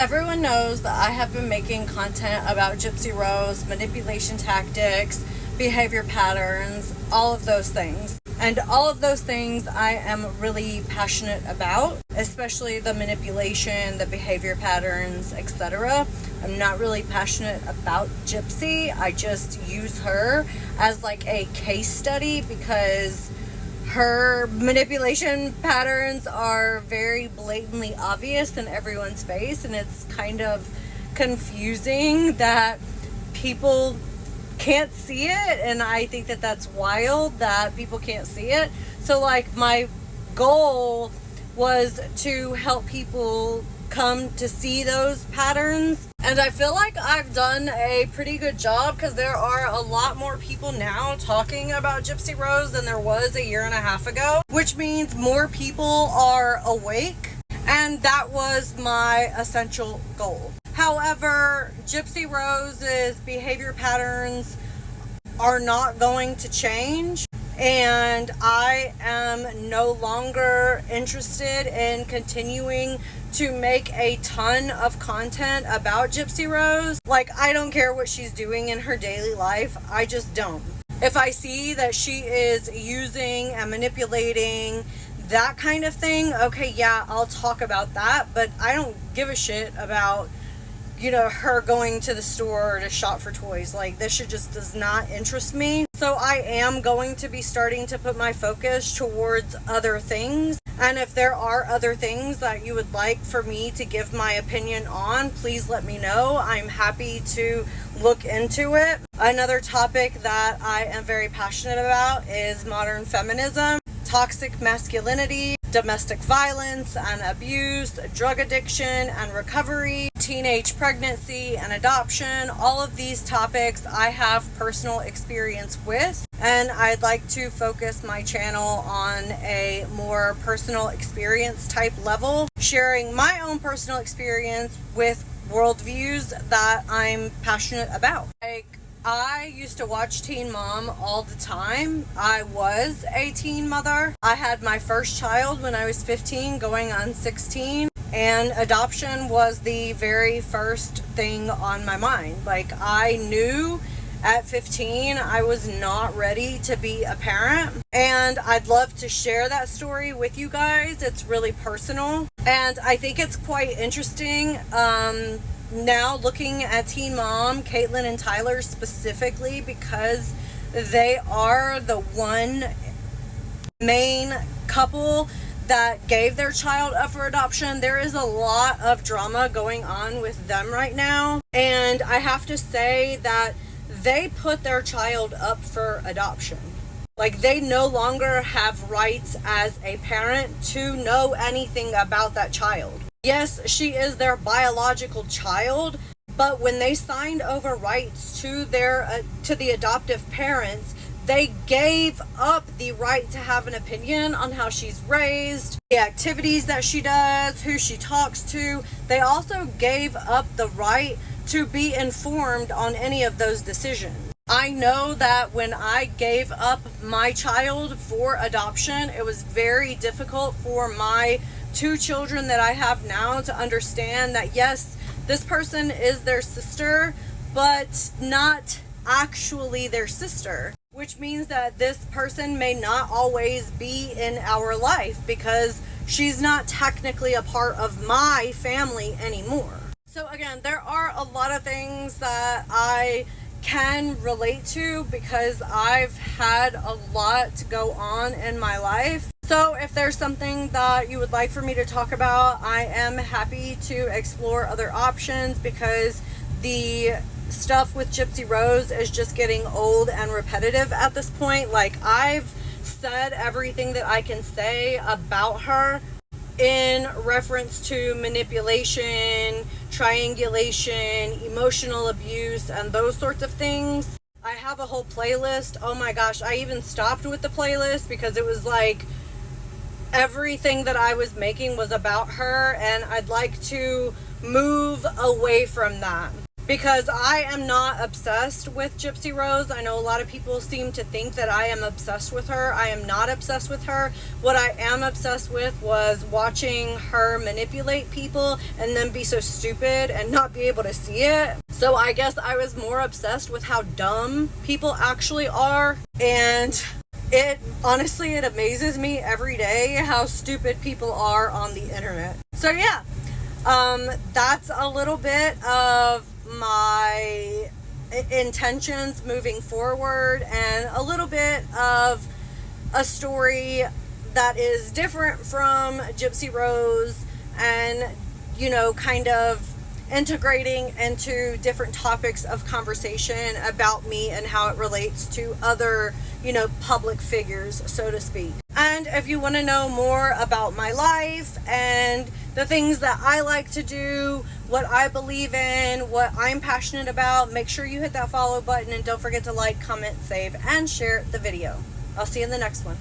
Everyone knows that I have been making content about Gypsy Rose, manipulation tactics, behavior patterns, all of those things. And all of those things I am really passionate about, especially the manipulation, the behavior patterns, etc. I'm not really passionate about Gypsy. I just use her as like a case study because her manipulation patterns are very blatantly obvious in everyone's face, and it's kind of confusing that people can't see it, and I think that that's wild that people can't see it. So like my goal was to help people come to see those patterns, and I feel like I've done a pretty good job because there are a lot more people now talking about Gypsy Rose than there was a year and a half ago, which means more people are awake, and that was my essential goal. However, Gypsy Rose's behavior patterns are not going to change, and I am no longer interested in continuing to make a ton of content about Gypsy Rose. Like, I don't care what she's doing in her daily life. I just don't. If I see that she is using and manipulating that kind of thing, okay, yeah, I'll talk about that, but I don't give a shit about, you know, her going to the store to shop for toys. Like, this shit just does not interest me. So I am going to be starting to put my focus towards other things. And if there are other things that you would like for me to give my opinion on, please let me know. I'm happy to look into it. Another topic that I am very passionate about is modern feminism, toxic masculinity, domestic violence and abuse, drug addiction and recovery, teenage pregnancy and adoption. All of these topics I have personal experience with, and I'd like to focus my channel on a more personal experience type level, sharing my own personal experience with worldviews that I'm passionate about. Like, I used to watch Teen Mom all the time. I was a teen mother. I had my first child when I was 15, going on 16, and adoption was the very first thing on my mind. Like, I knew at 15 I was not ready to be a parent, and I'd love to share that story with you guys. It's really personal, and I think it's quite interesting. Now looking at Teen Mom, Catelynn and Tyler specifically, because they are the one main couple that gave their child up for adoption. There is a lot of drama going on with them right now, and I have to say that they put their child up for adoption. Like, they no longer have rights as a parent to know anything about that child. Yes, she is their biological child, but when they signed over rights to the adoptive parents, they gave up the right to have an opinion on how she's raised, the activities that she does, who she talks to. They also gave up the right to be informed on any of those decisions. I know that when I gave up my child for adoption, it was very difficult for my 2 children that I have now to understand that, yes, this person is their sister, but not actually their sister, which means that this person may not always be in our life because she's not technically a part of my family anymore. So again, there are a lot of things that I can relate to because I've had a lot go on in my life. So if there's something that you would like for me to talk about, I am happy to explore other options, because the stuff with Gypsy Rose is just getting old and repetitive at this point. Like, I've said everything that I can say about her in reference to manipulation, triangulation, emotional abuse, and those sorts of things. I have a whole playlist. Oh my gosh, I even stopped with the playlist because it was like everything that I was making was about her, and I'd like to move away from that. because I am not obsessed with Gypsy Rose. I know a lot of people seem to think that I am obsessed with her. I am not obsessed with her. What I am obsessed with was watching her manipulate people and then be so stupid and not be able to see it. So I guess I was more obsessed with how dumb people actually are. And it honestly, it amazes me every day how stupid people are on the internet. So yeah, that's a little bit of my intentions moving forward, and a little bit of a story that is different from Gypsy Rose, and you know, kind of integrating into different topics of conversation about me and how it relates to other, you know, public figures, so to speak. And if you want to know more about my life and the things that I like to do, what I believe in, what I'm passionate about, make sure you hit that follow button, and don't forget to like, comment, save, and share the video. I'll see you in the next one.